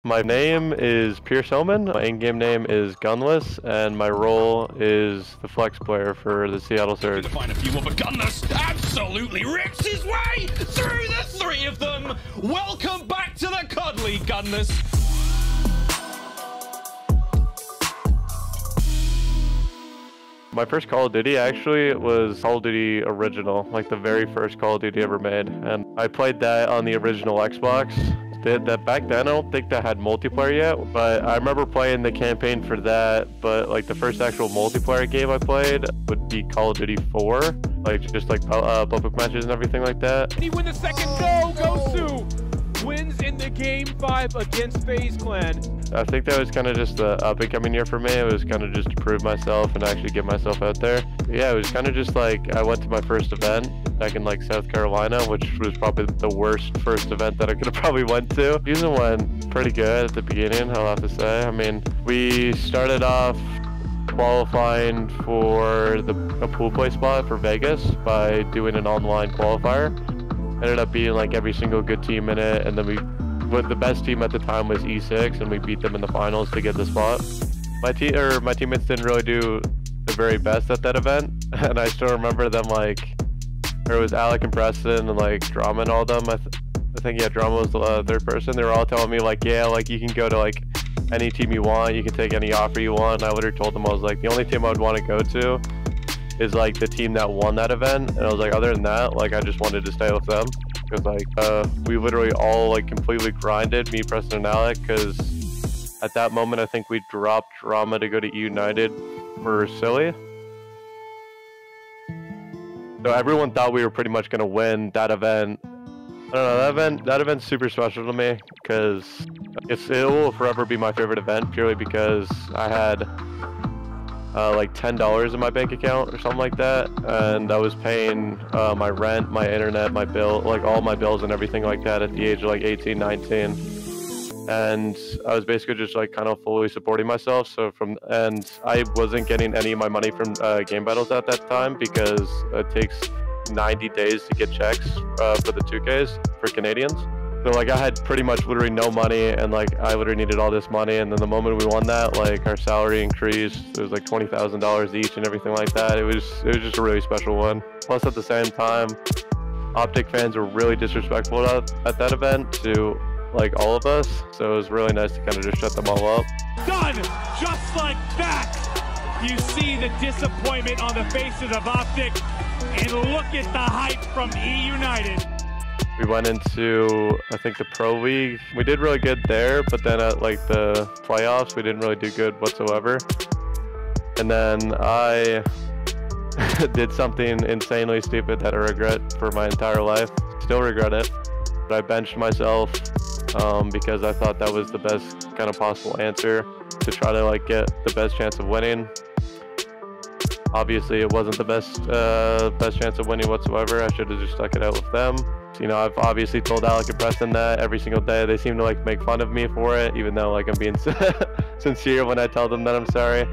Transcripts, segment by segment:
My name is Pierce Hillman. My in-game name is Gunless, and my role is the flex player for the Seattle Surge. To find a few more, but Gunless absolutely rips his way through the three of them. Welcome back to the COD League, Gunless. My first Call of Duty actually was Call of Duty original, like the very first Call of Duty ever made, and I played that on the original Xbox. That back then, I don't think that had multiplayer yet, but I remember playing the campaign for that. But like the first actual multiplayer game I played would be Call of Duty 4, like just like public matches and everything like that. He win the second go, Gosu wins in the game 5 against FaZe Clan. I think that was kind of just the up-and-coming year for me. It was kind of just to prove myself and actually get myself out there. Yeah, it was kind of just like I went to my first event back in like South Carolina, which was probably the worst first event that I could have probably went to. Season went pretty good at the beginning, I'll have to say. I mean, we started off qualifying for a pool play spot for Vegas by doing an online qualifier. Ended up beating like every single good team in it, and then the best team at the time was E6, and we beat them in the finals to get the spot. My teammates didn't really do the very best at that event, and I still remember them like, it was Alec and Preston and like Drama and all them. I think yeah, Drama was the third person. They were all telling me like, yeah, like you can go to like any team you want, you can take any offer you want. And I literally told them, I was like, the only team I would want to go to is like the team that won that event. And I was like, other than that, like I just wanted to stay with them. Because like we literally all like completely grinded, me, Preston, and Alec, because at that moment I think we dropped Drama to go to United for Silly. So everyone thought we were pretty much going to win that event. I don't know, that event's super special to me because it will forever be my favorite event, purely because I had like $10 in my bank account or something like that, and I was paying my rent, my internet, my bill, like all my bills and everything like that at the age of like 18, 19. And I was basically just like kind of fully supporting myself. And I wasn't getting any of my money from game battles at that time because it takes 90 days to get checks for the 2Ks for Canadians. So like I had pretty much literally no money, and like I literally needed all this money. And then the moment we won that, like our salary increased. It was like $20,000 each and everything like that. It was just a really special one. Plus at the same time, Optic fans were really disrespectful at that event to like all of us. So it was really nice to kind of just shut them all up. Done just like that. You see the disappointment on the faces of Optic, and look at the hype from E United. We went into, I think, the Pro League. We did really good there, but then at like the playoffs, we didn't really do good whatsoever. And then I did something insanely stupid that I regret for my entire life. Still regret it. But I benched myself because I thought that was the best kind of possible answer to try to like get the best chance of winning. Obviously, it wasn't the best chance of winning whatsoever. I should have just stuck it out with them. You know, I've obviously told Alec and Preston that every single day. They seem to like make fun of me for it, even though like I'm being sincere when I tell them that I'm sorry,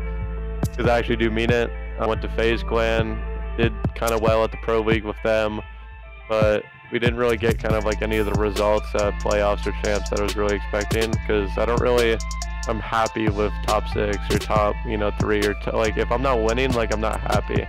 because I actually do mean it. I went to FaZe Clan, did kind of well at the Pro League with them, but we didn't really get kind of like any of the results at playoffs or champs that I was really expecting, because I'm happy with top 6 or top, you know, 3 or like if I'm not winning, like I'm not happy.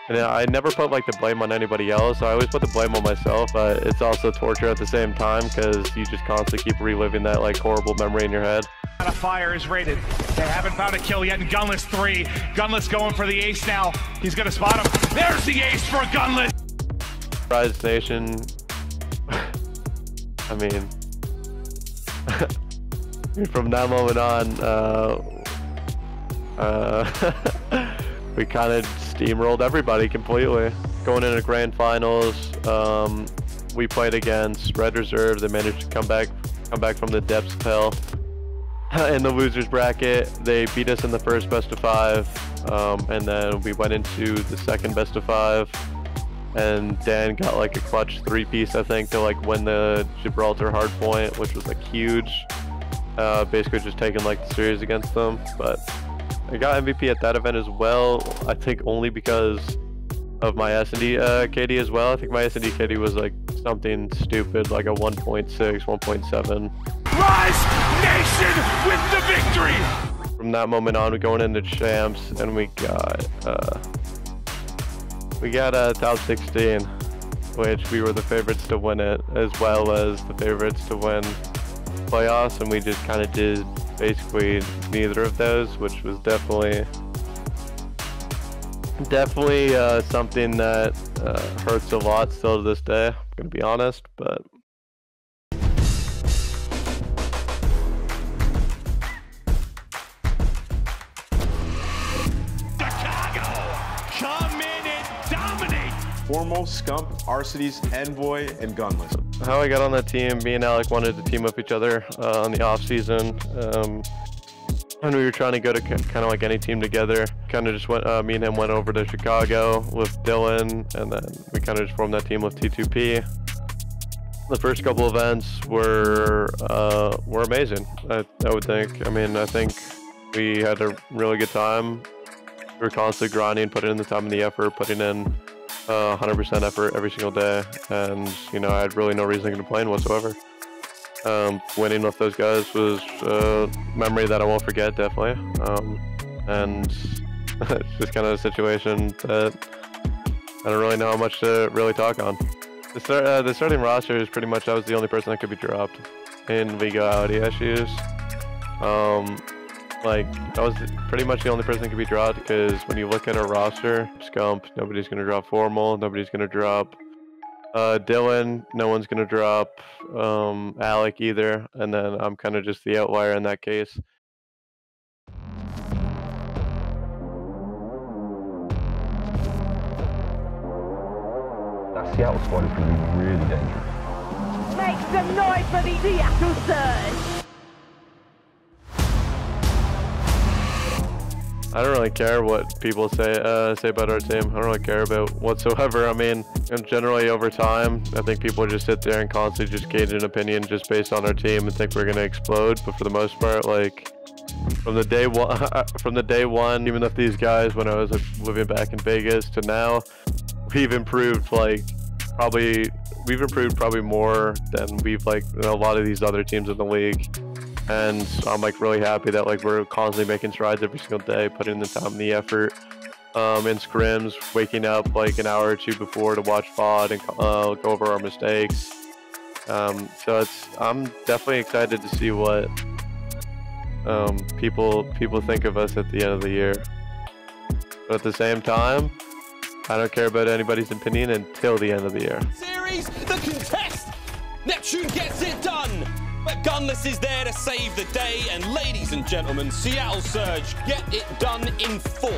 And I never put like the blame on anybody else. I always put the blame on myself, but it's also torture at the same time because you just constantly keep reliving that like horrible memory in your head. Fire is rated. They haven't found a kill yet in Gunless 3. Gunless going for the ace now. He's gonna spot him. There's the ace for Gunless. Rise Nation. I mean, from that moment on, we kind of steamrolled everybody completely. Going into grand finals, we played against Red Reserve. They managed to come back from the depths of hell. In the losers bracket, they beat us in the first best of 5, and then we went into the second best of 5. And Dan got like a clutch 3-piece, I think, to like win the Gibraltar hardpoint, which was like huge. Basically just taking like the series against them. But I got MVP at that event as well, I think only because of my S&D KD as well. I think my S&D KD was like something stupid, like a 1.6, 1.7. Rise Nation with the victory. From that moment on, we're going into champs, and we got top 16, which we were the favorites to win it, as well as the favorites to win playoffs, and we just kind of did basically neither of those, which was definitely something that hurts a lot still to this day, I'm gonna be honest. But Come in and dominate! Foremost, Scump, Arcities, Envoy, and Gunless. how I got on that team, me and Alec wanted to team up each other on the off season, and we were trying to go to kind of like any team together. Kind of just went, me and him went over to Chicago with Dylan, and then we kind of just formed that team with T2P. The first couple events were amazing, I would think. I mean, I think we had a really good time. We were constantly grinding, putting in the time and the effort, putting in 100% effort every single day, and you know, I had really no reason to complain whatsoever. Winning with those guys was a memory that I won't forget, definitely. And it's just kind of a situation that I don't really know how much to really talk on. The starting roster is pretty much I was the only person that could be dropped in legality issues. Like, I was pretty much the only person that could be dropped, because when you look at our roster, Scump, nobody's going to drop Formal, nobody's going to drop Dylan, no one's going to drop Alec either, and then I'm kind of just the outlier in that case. That Seattle squad is going to be really dangerous. Make some noise for the Seattle Surge! I don't really care what people say about our team. I don't really care about whatsoever. I mean, and generally over time, I think people just sit there and constantly just gauge an opinion just based on our team and think we're gonna explode. But for the most part, like from the day one, even with these guys when I was living back in Vegas to now, we've improved probably more than we've a lot of these other teams in the league. And I'm really happy that we're constantly making strides every single day, putting in the time and the effort in scrims, waking up an hour or two before to watch VOD and go over our mistakes. So I'm definitely excited to see what people think of us at the end of the year. But at the same time, I don't care about anybody's opinion until the end of the year. Series, the contest! Neptune gets it done! But Gunless is there to save the day, and ladies and gentlemen, Seattle Surge get it done in 4.